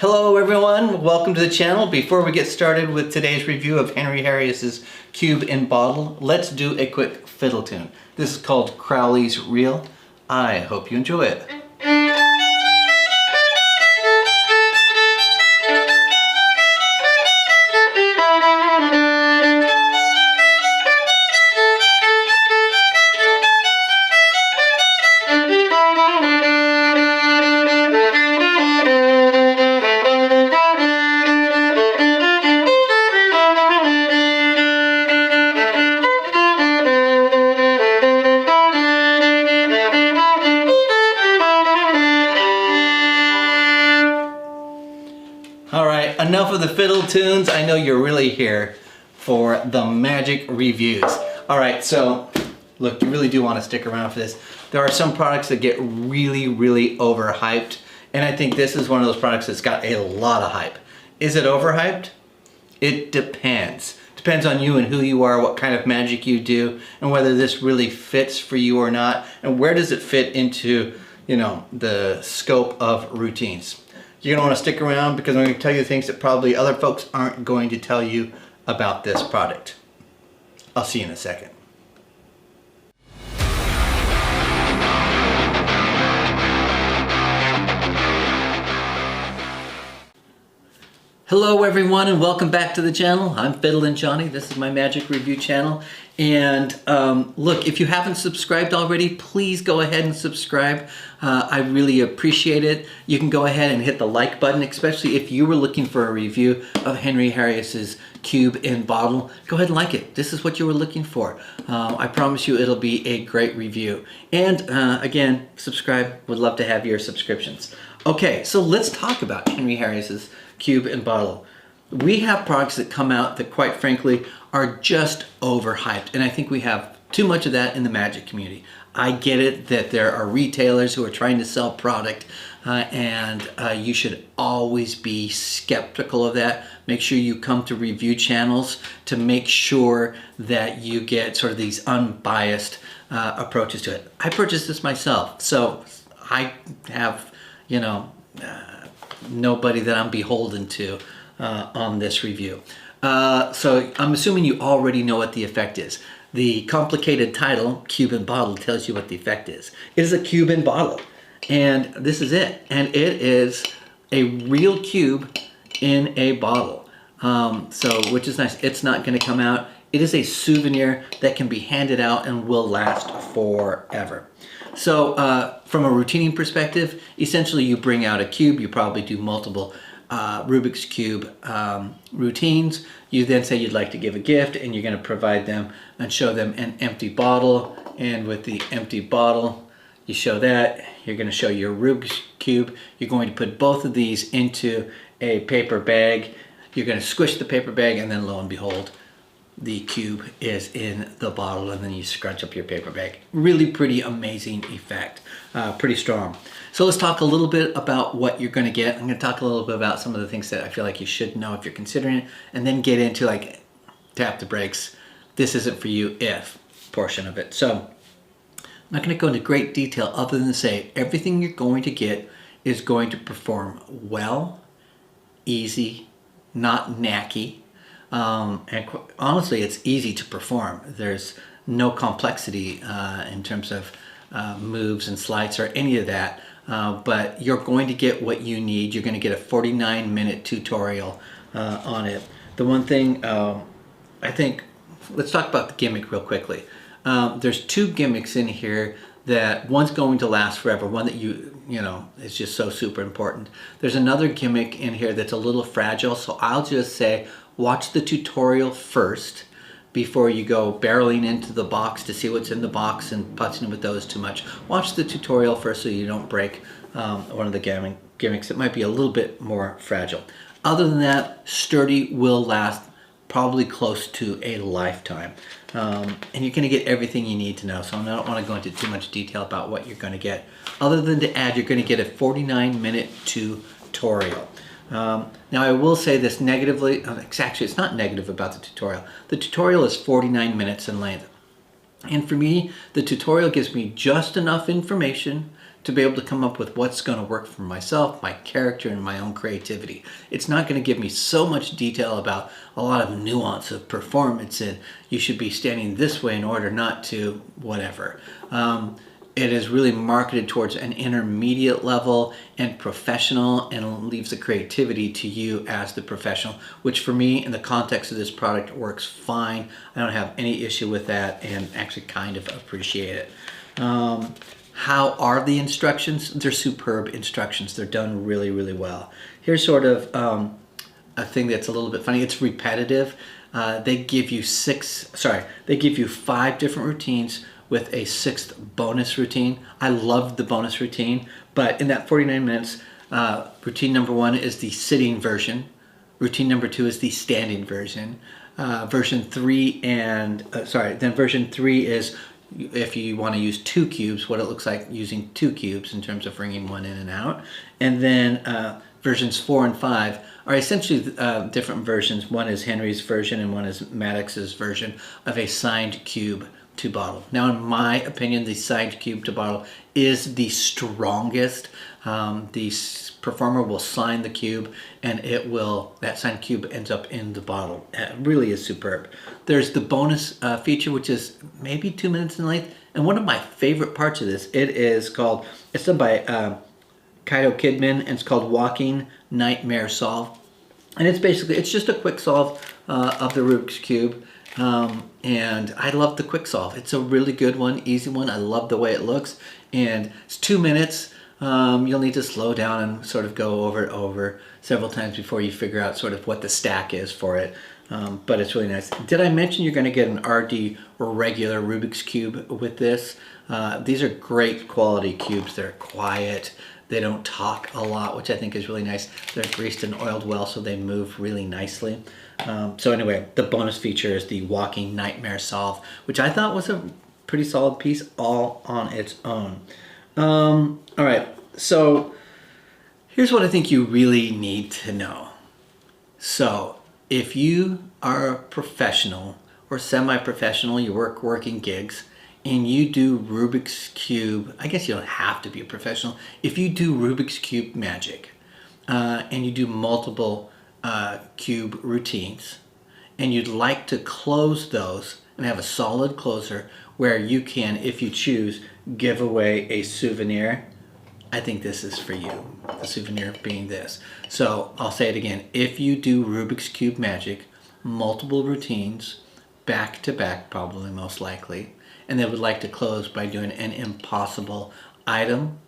Hello everyone, welcome to the channel. Before we get started with today's review of Henry Harrius's Cube in Bottle, let's do a quick fiddle tune. This is called Crowley's Reel. I hope you enjoy it. Alright, enough of the fiddle tunes. I know you're really here for the magic reviews. Alright, so look, you really do want to stick around for this. There are some products that get really overhyped, and I think this is one of those products that's got a lot of hype. Is it overhyped? It depends. Depends on you and who you are, what kind of magic you do, and whether this really fits for you or not, and where does it fit into, the scope of routines. You're going to want to stick around because I'm going to tell you things that probably other folks aren't going to tell you about this product. I'll see you in a second. Hello everyone and welcome back to the channel. I'm FiddlinJonny. This is my magic review channel. And look, if you haven't subscribed already, please go ahead and subscribe. I really appreciate it. You can go ahead and hit the like button, especially if you were looking for a review of Henry Harrius's Cube in Bottle. Go ahead and like it. This is what you were looking for. I promise you it'll be a great review. And again, subscribe. Would love to have your subscriptions. Okay, so let's talk about Henry Harrius's Cube and Bottle. We have products that come out that quite frankly are just overhyped, and I think we have too much of that in the magic community. I get it that there are retailers who are trying to sell product and you should always be skeptical of that. Make sure you come to review channels to make sure that you get sort of these unbiased approaches to it. I purchased this myself, so I have, nobody that I'm beholden to on this review. So I'm assuming you already know what the effect is. The complicated title, Cube in Bottle, tells you what the effect is. It is a cube in bottle, and this is it. And it is a real cube in a bottle. Which is nice. It's not going to come out. It is a souvenir that can be handed out and will last forever. So from a routine perspective, essentially you bring out a cube. You probably do multiple Rubik's Cube routines. You then say you'd like to give a gift, and you're going to provide them and show them an empty bottle. And with the empty bottle, you show that. You're going to show your Rubik's Cube. You're going to put both of these into a paper bag. You're going to squish the paper bag, and then lo and behold, the cube is in the bottle, and then you scrunch up your paper bag. Really pretty amazing effect. Pretty strong. So let's talk a little bit about what you're going to get. I'm going to talk a little bit about some of the things that I feel like you should know if you're considering it, and then get into like tap the brakes. This isn't for you if portion of it. So I'm not going to go into great detail other than to say everything you're going to get is going to perform well, easy, not knacky. And honestly, it's easy to perform. There's no complexity in terms of moves and slides or any of that, but you're going to get what you need. You're going to get a 49-minute tutorial on it. The one thing I think, let's talk about the gimmick real quickly. There's two gimmicks in here that one's going to last forever, one that is just so super important. There's another gimmick in here that's a little fragile, so I'll just say watch the tutorial first before you go barreling into the box to see what's in the box and putzing with those too much. Watch the tutorial first so you don't break one of the gimmicks. It might be a little bit more fragile. Other than that, sturdy, will last probably close to a lifetime. And you're going to get everything you need to know, so I don't want to go into too much detail about what you're going to get. Other than to add, you're going to get a 49-minute tutorial. Now I will say this negatively, actually it's not negative about the tutorial. The tutorial is 49 minutes in length. And for me, the tutorial gives me just enough information to be able to come up with what's going to work for myself, my character, and my own creativity. It's not going to give me so much detail about a lot of nuance of performance and you should be standing this way in order not to whatever. It is really marketed towards an intermediate level and professional, and leaves the creativity to you as the professional, which for me in the context of this product works fine. I don't have any issue with that and actually kind of appreciate it. How are the instructions? They're superb instructions. They're done really, really well. Here's sort of a thing that's a little bit funny. It's repetitive. They give you 5 different routines with a 6th bonus routine. I loved the bonus routine, but in that 49 minutes, routine number 1 is the sitting version. Routine number 2 is the standing version. Version 3 is if you want to use 2 cubes, what it looks like using 2 cubes in terms of ringing one in and out. And then versions 4 and 5 are essentially different versions. One is Henry's version and one is Maddox's version of a signed cube to bottle. Now, in my opinion, the signed cube to bottle is the strongest. The performer will sign the cube and that signed cube ends up in the bottle. It really is superb. There's the bonus feature, which is maybe 2 minutes in length. And one of my favorite parts of this, it's done by Kaito Kidman, and it's called Walking Nightmare Solve. And it's just a quick solve of the Rubik's Cube. And I love the quick solve. It's a really good one, easy one. I love the way it looks. And it's 2 minutes. You'll need to slow down and sort of go over several times before you figure out sort of what the stack is for it. But it's really nice. Did I mention you're going to get an RD or regular Rubik's Cube with this? These are great quality cubes. They're quiet. They don't talk a lot, which I think is really nice. They're greased and oiled well, so they move really nicely. So anyway, the bonus feature is the Walking Nightmare Solve, which I thought was a pretty solid piece all on its own. All right, so here's what I think you really need to know. So if you are a professional or semi-professional, you work working gigs, and you do Rubik's Cube, I guess you don't have to be a professional. If you do Rubik's Cube magic and you do multiple cube routines, and you'd like to close those and have a solid closer where you can, if you choose, give away a souvenir, I think this is for you. The souvenir being this. So I'll say it again. If you do Rubik's Cube magic, multiple routines, back to back probably most likely, and they would like to close by doing an impossible item,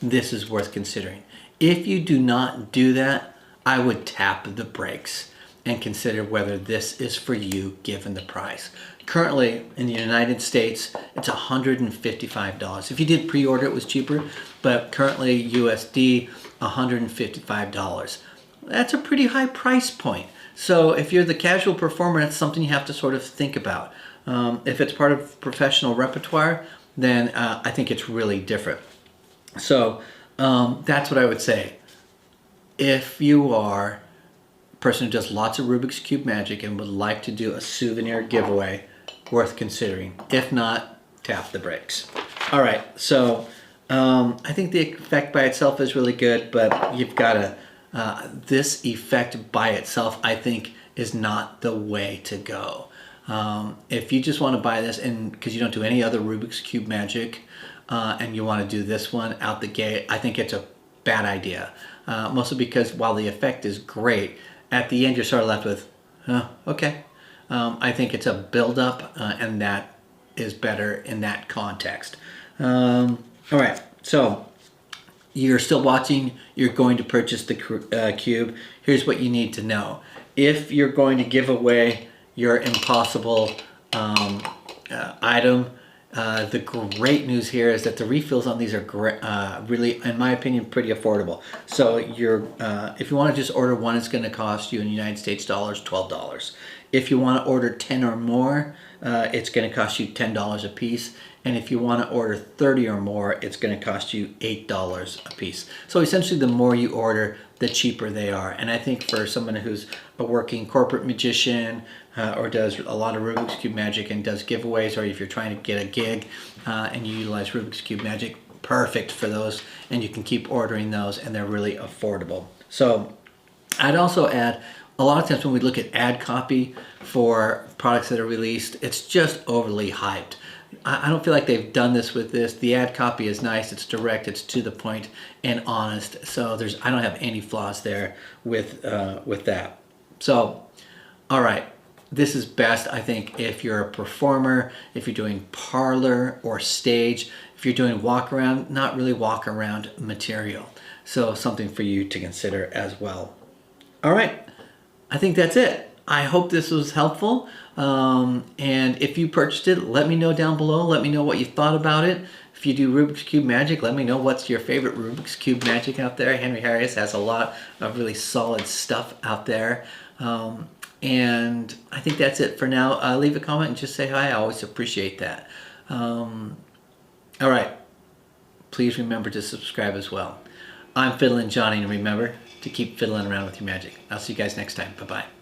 this is worth considering. If you do not do that, I would tap the brakes and consider whether this is for you given the price. Currently in the United States, it's $155. If you did pre-order, it was cheaper, but currently USD, $155. That's a pretty high price point. So if you're the casual performer, that's something you have to sort of think about. If it's part of professional repertoire, then I think it's really different. So that's what I would say. If you are a person who does lots of Rubik's Cube magic and would like to do a souvenir giveaway, worth considering. If not, tap the brakes. All right, so I think the effect by itself is really good, but you've got to, this effect by itself, I think, is not the way to go. If you just want to buy this, and because you don't do any other Rubik's Cube magic, and you want to do this one out the gate, I think it's a bad idea. Mostly because while the effect is great, at the end you're sort of left with, okay. I think it's a build-up, and that is better in that context. All right, so you're still watching, you're going to purchase the cube. Here's what you need to know. If you're going to give away your impossible item, the great news here is that the refills on these are really, in my opinion, pretty affordable. So if you want to just order one, it's going to cost you in United States dollars $12. If you want to order 10 or more, it's going to cost you $10 a piece. And if you want to order 30 or more, it's going to cost you $8 a piece. So essentially, the more you order, the cheaper they are. And I think for someone who's a working corporate magician or does a lot of Rubik's Cube magic and does giveaways, or if you're trying to get a gig and you utilize Rubik's Cube magic, perfect for those, and you can keep ordering those, and they're really affordable. So I'd also add, a lot of times when we look at ad copy for products that are released, it's just overly hyped. I don't feel like they've done this with this. The ad copy is nice, it's direct, it's to the point and honest. So I don't have any flaws there with that. So, all right, this is best, I think, if you're a performer, if you're doing parlor or stage, if you're doing walk around, not really walk around material. So something for you to consider as well. All right, I think that's it. I hope this was helpful. And if you purchased it, let me know down below. Let me know what you thought about it. If you do Rubik's Cube magic, let me know what's your favorite Rubik's Cube magic out there. Henry Harrius has a lot of really solid stuff out there. And I think that's it for now. Leave a comment and just say hi. I always appreciate that. All right. Please remember to subscribe as well. I'm FiddlinJonny, and remember to keep fiddling around with your magic. I'll see you guys next time. Bye-bye.